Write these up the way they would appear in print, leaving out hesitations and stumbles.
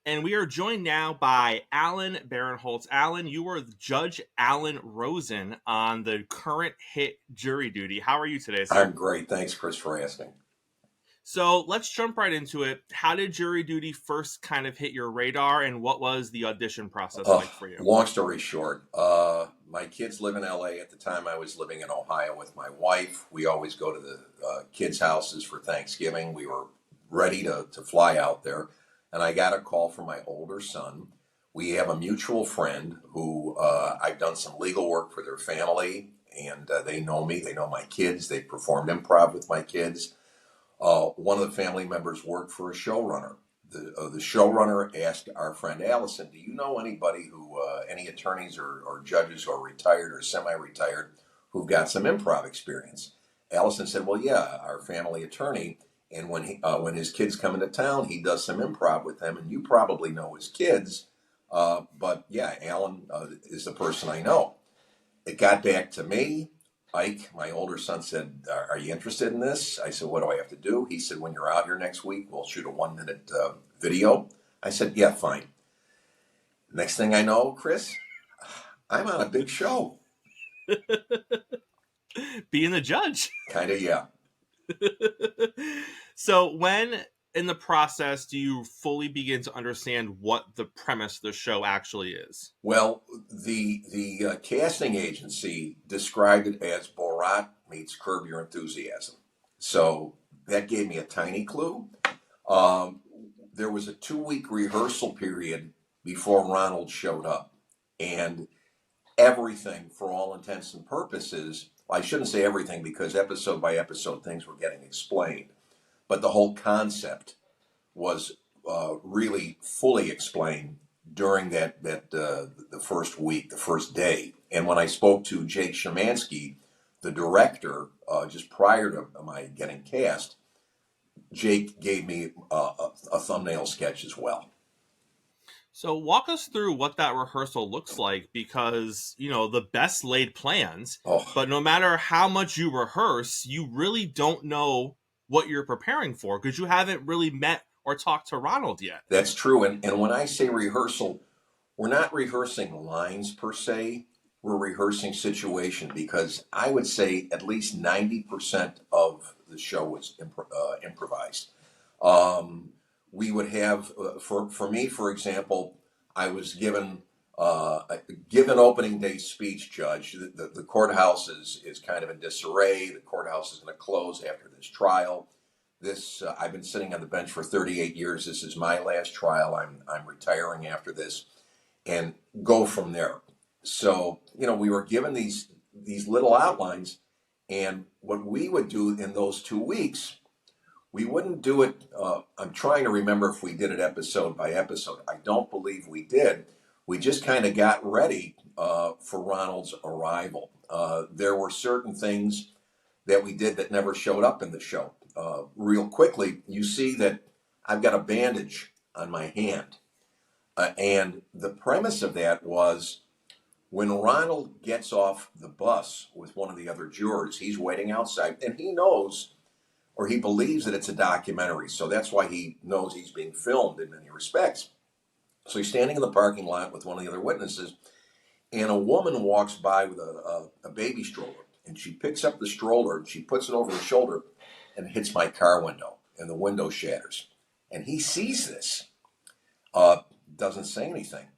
And we are joined now by Alan Barinholtz. Alan, you were Judge Alan Rosen on the current hit Jury Duty. How are you today, sir? I'm great. Thanks, Chris, for asking. So let's jump right into it. How did Jury Duty first kind of hit your radar, and what was the audition process like for you? Long story short, my kids live in LA. At the time, I was living in Ohio with my wife. We always go to the kids' houses for Thanksgiving. We were ready to fly out there, and I got a call from my older son. We have a mutual friend who I've done some legal work for their family, and they know me. They know my kids. They performed improv with my kids. One of the family members worked for a showrunner. The showrunner asked our friend Allison, "Do you know anybody any attorneys or judges who are retired or semi-retired who've got some improv experience?" Allison said, "Well, yeah, our family attorney, and when his kids come into town, he does some improv with them, and you probably know his kids, but yeah, Alan is the person I know." It got back to me. Ike, my older son, said, "Are you interested in this?" I said, "What do I have to do?" He said, "When you're out here next week, we'll shoot a 1-minute video." I said, "Yeah, fine." Next thing I know, Chris, I'm on a big show. Being the judge. Kind of, yeah. So when in the process do you fully begin to understand what the premise of the show actually is? Well, the casting agency described it as Borat meets Curb Your Enthusiasm. So that gave me a tiny clue. There was a 2-week rehearsal period before Ronald showed up. And everything, for all intents and purposes, I shouldn't say everything because episode by episode things were getting explained. But the whole concept was really fully explained during the first week, the first day. And when I spoke to Jake Szymanski, the director, just prior to my getting cast, Jake gave me a thumbnail sketch as well. So walk us through what that rehearsal looks like, because, the best laid plans, but no matter how much you rehearse, you really don't know what you're preparing for because you haven't really met or talked to Ronald yet. That's true. And when I say rehearsal, we're not rehearsing lines per se. We're rehearsing situation, because I would say at least 90% of the show was improvised. We would have, for me, for example, I was given given opening day speech, Judge. The courthouse is kind of in disarray. The courthouse is going to close after this trial. I've been sitting on the bench for 38 years. This is my last trial. I'm retiring after this, and go from there. So we were given these little outlines, and what we would do in those 2 weeks, we wouldn't do it. I'm trying to remember if we did it episode by episode. I don't believe we did. We just kind of got ready for Ronald's arrival. There were certain things that we did that never showed up in the show. Real quickly, you see that I've got a bandage on my hand. And the premise of that was, when Ronald gets off the bus with one of the other jurors, he's waiting outside, and he knows, or he believes, that it's a documentary. So that's why he knows he's being filmed in many respects. So he's standing in the parking lot with one of the other witnesses, and a woman walks by with a baby stroller, and she picks up the stroller and she puts it over her shoulder and hits my car window, and the window shatters. And he sees this, doesn't say anything.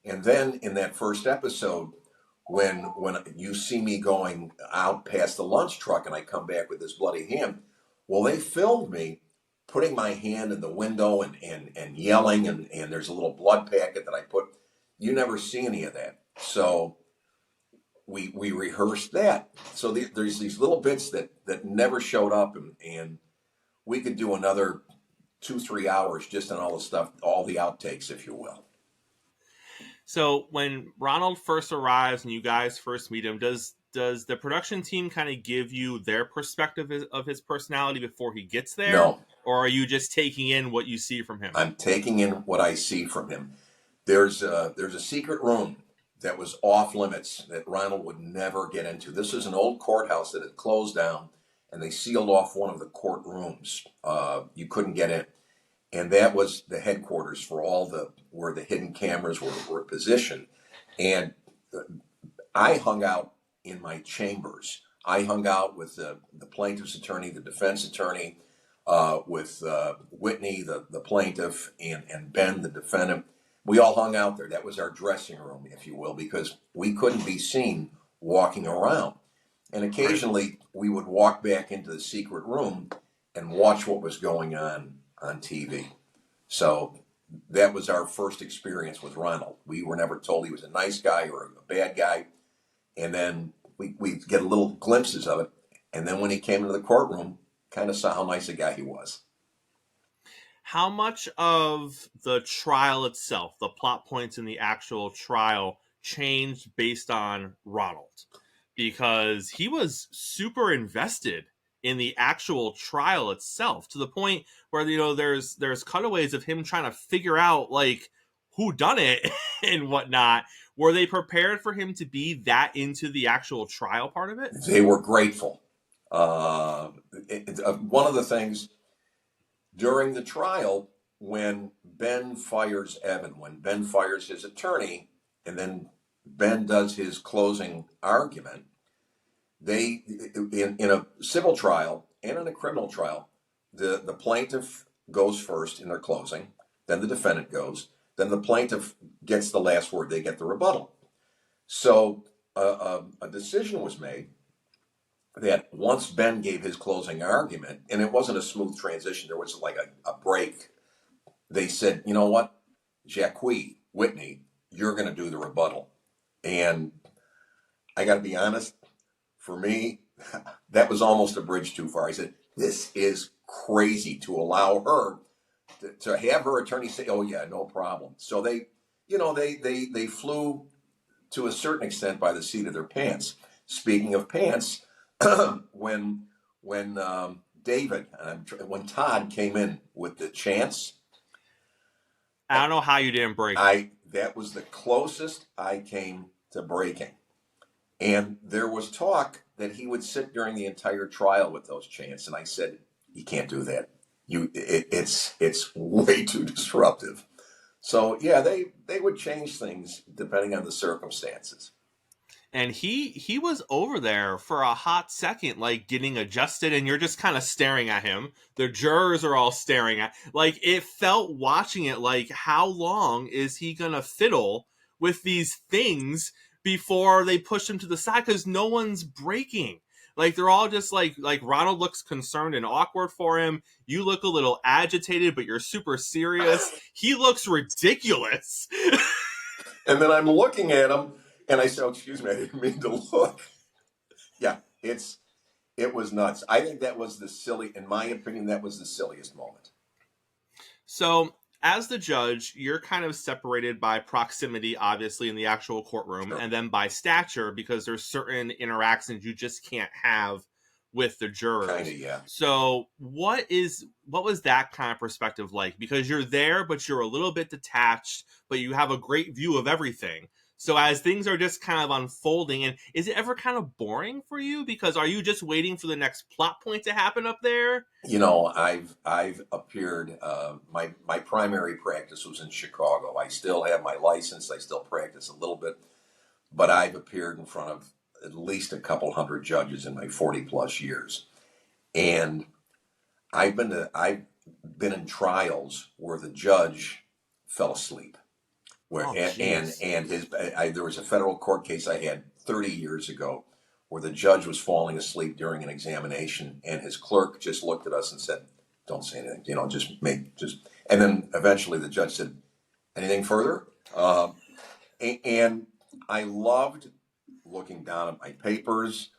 And then in that first episode, when you see me going out past the lunch truck and I come back with this bloody hand, well, they filmed me putting my hand in the window and yelling, and there's a little blood packet that I put. You never see any of that. So we rehearsed that. So there's these little bits that never showed up, and we could do another 2-3 hours just on all the stuff, all the outtakes, if you will. So when Ronald first arrives and you guys first meet him, does the production team kind of give you their perspective of his personality before he gets there? No. Or are you just taking in what you see from him? I'm taking in what I see from him. There's a secret room that was off limits that Ronald would never get into. This is an old courthouse that had closed down, and they sealed off one of the courtrooms. You couldn't get in. and that was the headquarters for all the where the hidden cameras were positioned. And I hung out in my chambers. I hung out with the plaintiff's attorney, the defense attorney, with Whitney, the plaintiff, and Ben, the defendant. We all hung out there. That was our dressing room, if you will, because we couldn't be seen walking around. And Right. occasionally we would walk back into the secret room and watch what was going on TV. So that was our first experience with Ronald. We were never told he was a nice guy or a bad guy. And then we get little glimpses of it. And then when he came into the courtroom, kind of saw how nice a guy he was. How much of the trial itself, the plot points in the actual trial, changed based on Ronald? Because he was super invested in the actual trial itself, to the point where there's cutaways of him trying to figure out like who done it and whatnot. Were they prepared for him to be that into the actual trial part of it? They were grateful. One of the things during the trial, when Ben fires Evan, when Ben fires his attorney, and then Ben does his closing argument, they in a civil trial and in a criminal trial, the plaintiff goes first in their closing, then the defendant goes, then the plaintiff gets the last word. They get the rebuttal. So a decision was made that once Ben gave his closing argument, and it wasn't a smooth transition, there was like a break. They said, you know what, Jacques, Whitney, you're going to do the rebuttal. And I got to be honest, for me, that was almost a bridge too far. I said, this is crazy to allow her to have her attorney say, oh yeah, no problem. So they flew to a certain extent by the seat of their pants. Speaking of pants, when David, when Todd came in with the chance, I don't know how you didn't break. that was the closest I came to breaking. And there was talk that he would sit during the entire trial with those chants, and I said, "You can't do that. It's way too disruptive." So yeah, they would change things depending on the circumstances. And he was over there for a hot second, like getting adjusted, and you're just kind of staring at him. The jurors are all staring at, like, it felt watching it like, how long is he gonna fiddle with these things before they push him to the side? Because no one's breaking. Like, they're all just like Ronald looks concerned and awkward for him. You look a little agitated, but you're super serious. He looks ridiculous. And then I'm looking at him, and I said, oh, "Excuse me, I didn't mean to look." Yeah, it was nuts. I think that was in my opinion, that was the silliest moment. So, as the judge, you're kind of separated by proximity, obviously, in the actual courtroom, Sure. and then by stature, because there's certain interactions you just can't have with the Kind jurors. of, yeah. So, what was that kind of perspective like? Because you're there, but you're a little bit detached, but you have a great view of everything. So as things are just kind of unfolding, and is it ever kind of boring for you? Because are you just waiting for the next plot point to happen up there? I've appeared. My primary practice was in Chicago. I still have my license. I still practice a little bit, but I've appeared in front of at least a couple hundred judges in my 40 plus years, and I've been in trials where the judge fell asleep. Where Oh, jeez. there was a federal court case I had 30 years ago where the judge was falling asleep during an examination, and his clerk just looked at us and said, "Don't say anything, just." And then eventually the judge said, "Anything further?" And I loved looking down at my papers,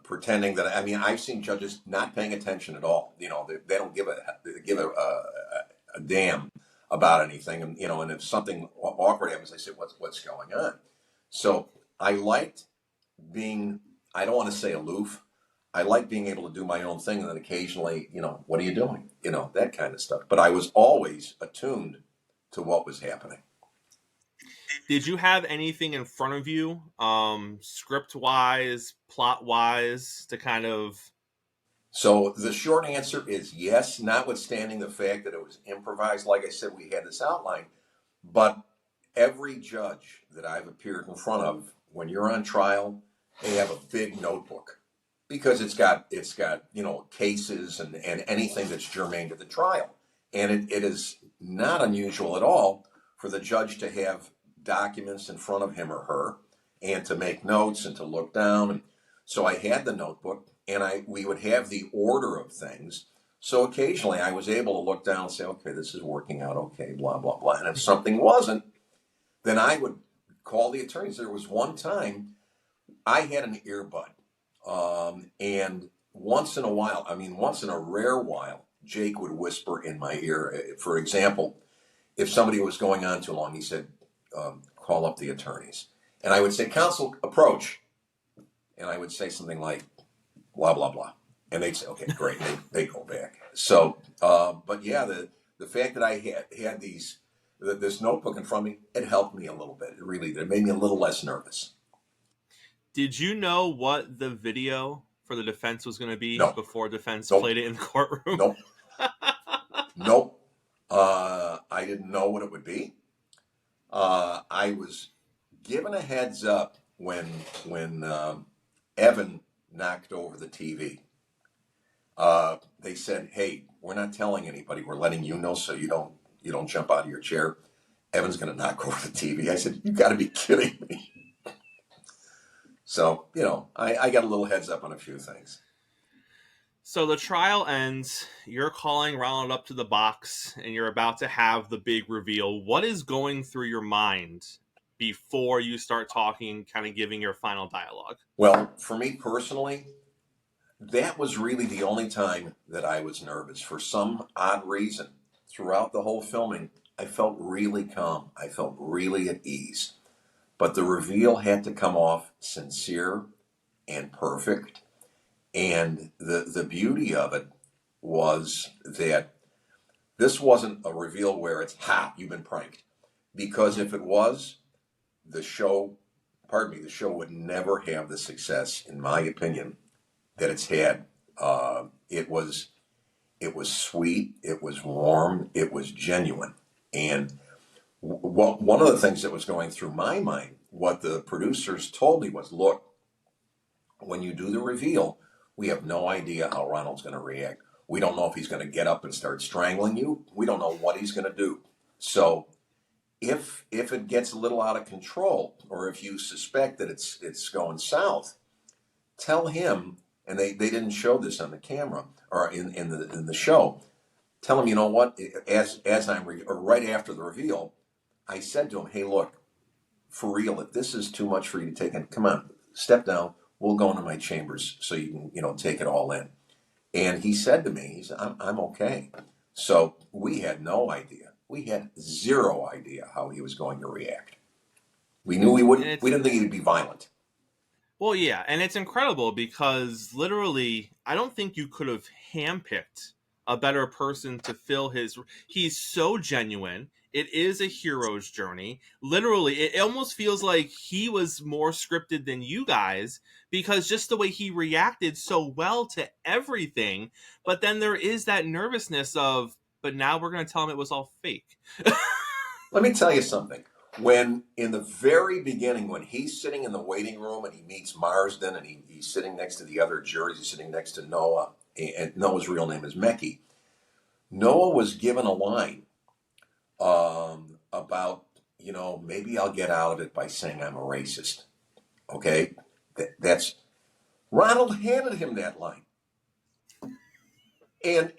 pretending that I've seen judges not paying attention at all. They don't give a damn about anything, and if something awkward happens, I say, "What's going on?" So I liked being. I don't want to say aloof. I like being able to do my own thing, and then occasionally, what are you doing? That kind of stuff. But I was always attuned to what was happening. Did you have anything in front of you, script wise, plot wise, to kind of So the short answer is yes, notwithstanding the fact that it was improvised. Like I said, we had this outline, but every judge that I've appeared in front of, when you're on trial, they have a big notebook because it's got cases and anything that's germane to the trial, and it is not unusual at all for the judge to have documents in front of him or her and to make notes and to look down. And so I had the notebook, and we would have the order of things. So occasionally I was able to look down and say, okay, this is working out okay, blah blah blah. And if something wasn't, then I would call the attorneys. There was one time I had an earbud, and once in a while, I mean, once in a rare while, Jake would whisper in my ear. For example, if somebody was going on too long, he said, call up the attorneys. And I would say, counsel, approach. And I would say something like, blah, blah, blah. And they'd say, okay, great. And they go back. So, but yeah, the fact that I had this notebook in front of me, it helped me a little bit. It really did. It made me a little less nervous. Did you know what the video for the defense was going to be No. before defense Nope. played it in the courtroom? Nope. Nope. I didn't know what it would be. I was given a heads up when Evan knocked over the TV. They said, "Hey, we're not telling anybody. We're letting you know so you don't jump out of your chair. Evan's going to knock over the TV." I said, "You got to be kidding me!" So I got a little heads up on a few things. So the trial ends. You're calling Ronald up to the box, and you're about to have the big reveal. What is going through your mind before you start talking, kind of giving your final dialogue? Well, for me personally, that was really the only time that I was nervous. For some odd reason, throughout the whole filming, I felt really calm. I felt really at ease. But the reveal had to come off sincere and perfect. And the beauty of it was that this wasn't a reveal where it's, ha, you've been pranked. Because if it was, the show would never have the success, in my opinion, that it's had. It was sweet, it was warm, it was genuine. And one of the things that was going through my mind, what the producers told me was, look, when you do the reveal, we have no idea how Ronald's going to react. We don't know if he's going to get up and start strangling you. We don't know what he's going to do. So if it gets a little out of control, or if you suspect that it's going south, tell him. And they didn't show this on the camera or in the show. Tell him, you know what? As or right after the reveal, I said to him, hey, look, for real, if this is too much for you to take in, come on, step down. We'll go into my chambers so you can take it all in. And he said to me, he said, I'm okay. So we had no idea. We had zero idea how he was going to react. We knew we wouldn't. We didn't think he'd be violent. Well, yeah, and it's incredible because literally, I don't think you could have handpicked a better person to fill his. He's so genuine. It is a hero's journey. Literally, it almost feels like he was more scripted than you guys because just the way he reacted so well to everything. But then there is that nervousness of, but now we're going to tell him it was all fake. Let me tell you something. When in the very beginning, when he's sitting in the waiting room and he meets Marsden and he's sitting next to the other jurors, he's sitting next to Noah, and Noah's real name is Mekki. Noah was given a line about, maybe I'll get out of it by saying I'm a racist. Okay? That's Ronald handed him that line. And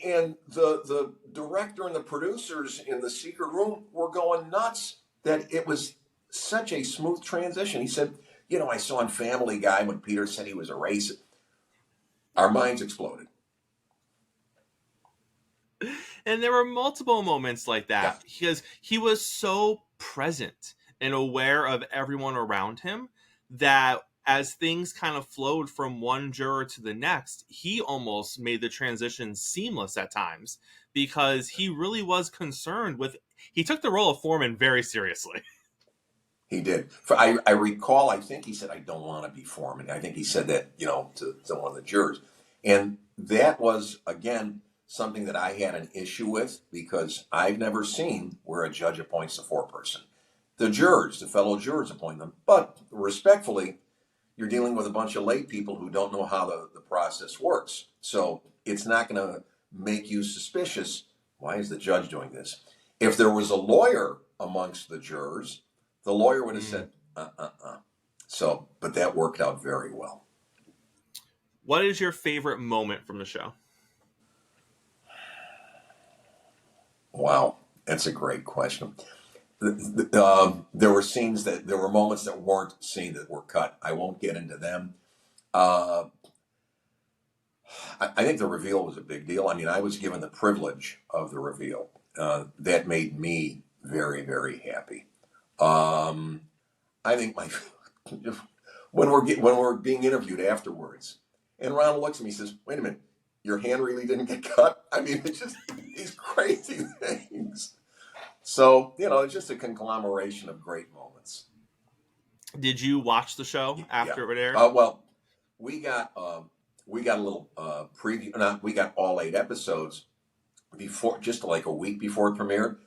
the director and the producers in the secret room were going nuts that it was such a smooth transition. He said, I saw in Family Guy when Peter said he was a racist. Our minds exploded. And there were multiple moments like that Yeah. because he was so present and aware of everyone around him that as things kind of flowed from one juror to the next, he almost made the transition seamless at times because he really was concerned with. He took the role of foreman very seriously. He did. I recall, I think he said, I don't want to be foreman. I think he said that, to one of the jurors. And that was, again, something that I had an issue with because I've never seen where a judge appoints a foreperson. The jurors, the fellow jurors appoint them. But respectfully, you're dealing with a bunch of lay people who don't know how the process works. So it's not going to make you suspicious. Why is the judge doing this? If there was a lawyer amongst the jurors, the lawyer would have said, So, but that worked out very well. What is your favorite moment from the show? Wow, that's a great question. There were moments that weren't seen that were cut. I won't get into them. Uh, I think the reveal was a big deal. I mean, I was given the privilege of the reveal. That made me very, very happy. I think my when we're being interviewed afterwards, and Ronald looks at me and says, "Wait a minute, your hand really didn't get cut." I mean, it's just these crazy things. So it's just a conglomeration of great moments. Did you watch the show after it aired? Well, we got a little preview. Not we got all 8 episodes before, just like a week before it premiered.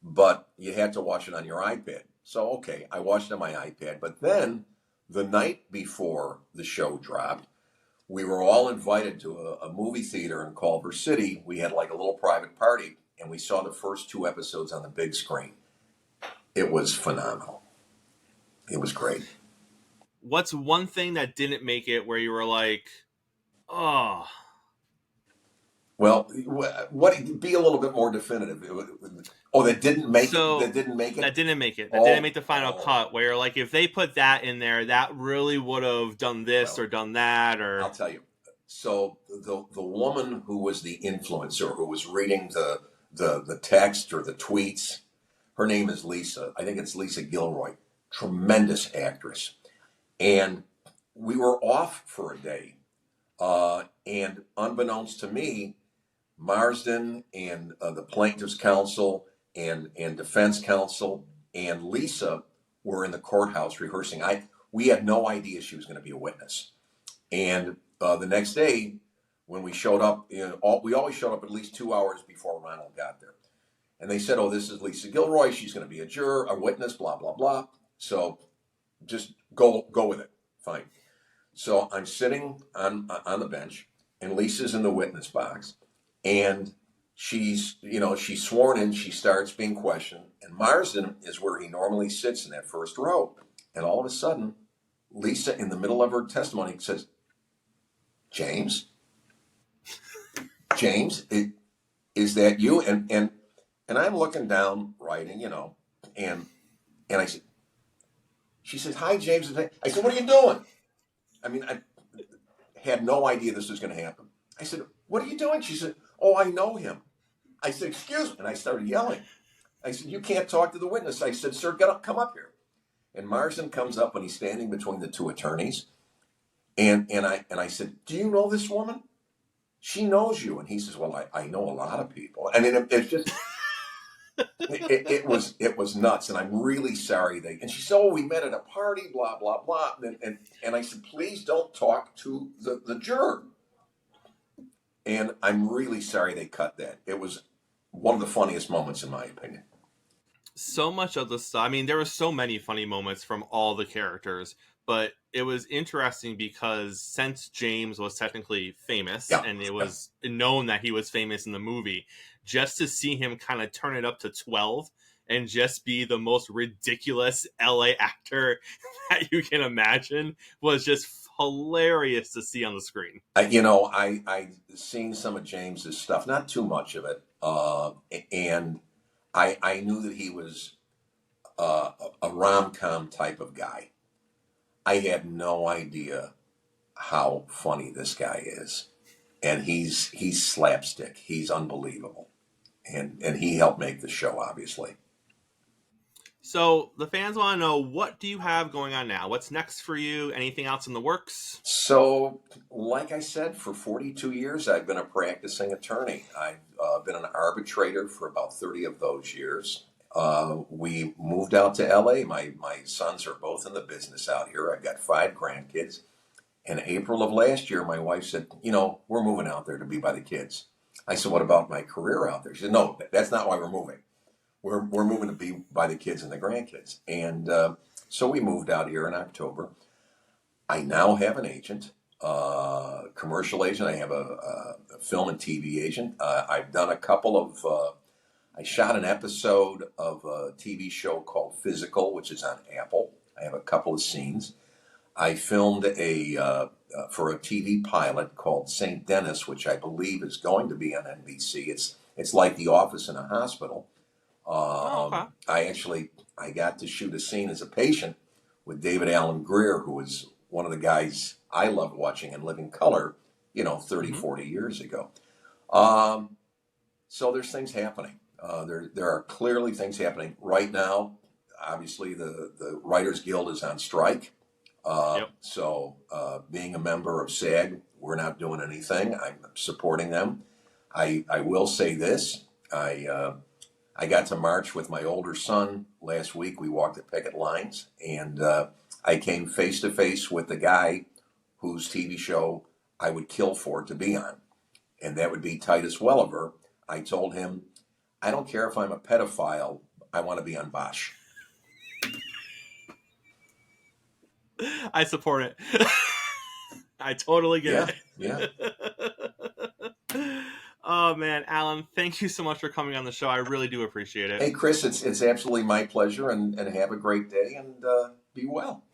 But you had to watch it on your iPad. So okay, I watched it on my iPad. But then the night before the show dropped, we were all invited to a movie theater in Culver City. We had like a little private party, and we saw the first 2 episodes on the big screen. It was phenomenal. It was great. What's one thing that didn't make it where you were like, oh? Well, be a little bit more definitive. That didn't make it. That didn't make it. That didn't make it. That didn't make the final cut. Where you're like, if they put that in there, that really would have done this or done that. Or I'll tell you. So the woman who was the influencer, who was reading the text or the tweets, her name is Lisa. I think it's Lisa Gilroy. Tremendous actress. And we were off for a day. And unbeknownst to me, Marsden and the plaintiff's counsel and defense counsel and Lisa were in the courthouse rehearsing. We had no idea she was going to be a witness. And the next day, when we showed up, we always showed up at least 2 hours before Ronald got there. And they said, "Oh, this is Lisa Gilroy. She's going to be a juror, a witness, blah blah blah." So just go with it. Fine. So I'm sitting on the bench, and Lisa's in the witness box, and she's sworn in. She starts being questioned, and Marsden is where he normally sits in that first row. And all of a sudden, Lisa, in the middle of her testimony, says, James, is that you?" And I'm looking down, writing, and I said, she says, "Hi, James." I said, "What are you doing?" I mean, I had no idea this was going to happen. I said, "What are you doing?" She said, "Oh, I know him." I said, "Excuse me." And I started yelling. I said, "You can't talk to the witness." I said, "Sir, come up here." And Marsden comes up when he's standing between the 2 attorneys. And I said, "Do you know this woman? She knows you." And he says, "Well, I know a lot of people." I mean, it's just, it was nuts. And I'm really sorry. And she said, "Oh, we met at a party, blah, blah, blah." And I said, "Please don't talk to the juror." And I'm really sorry they cut that. It was one of the funniest moments, in my opinion. So much of the stuff. I mean, there were so many funny moments from all the characters, but it was interesting because since James was technically famous and it was known that he was famous in the movie, just to see him kind of turn it up to 12 and just be the most ridiculous LA actor that you can imagine was just hilarious to see on the screen. I seen some of James's stuff, not too much of it, and I knew that he was a rom-com type of guy. I had no idea how funny this guy is, and he's slapstick. He's unbelievable, and he helped make the show, obviously. So the fans want to know, what do you have going on now? What's next for you? Anything else in the works? So, like I said, for 42 years, I've been a practicing attorney. I've been an arbitrator for about 30 of those years. We moved out to LA. My sons are both in the business out here. I've got 5 grandkids. In April of last year, my wife said, we're moving out there to be by the kids. I said, what about my career out there? She said, no, that's not why we're moving. We're moving to be by the kids and the grandkids. And so we moved out here in October. I now have an agent, commercial agent. I have a film and TV agent. I've done a couple of, I shot an episode of a TV show called Physical, which is on Apple. I have a couple of scenes. I filmed for a TV pilot called St. Denis, which I believe is going to be on NBC. It's like The Office in a hospital. Okay. I got to shoot a scene as a patient with David Alan Grier, who was one of the guys I loved watching in Living Color, 30, 40 years ago. So there's things happening. There are clearly things happening right now. Obviously, the Writers Guild is on strike. So being a member of SAG, we're not doing anything. I'm supporting them. I will say this. I got to march with my older son last week. We walked the picket lines, and I came face to face with the guy whose TV show I would kill for to be on, and that would be Titus Welliver. I told him, I don't care if I'm a pedophile, I want to be on Bosch. I support it. I totally get it. Yeah. Oh man, Alan, thank you so much for coming on the show. I really do appreciate it. Hey, Chris, it's absolutely my pleasure, and have a great day, and be well.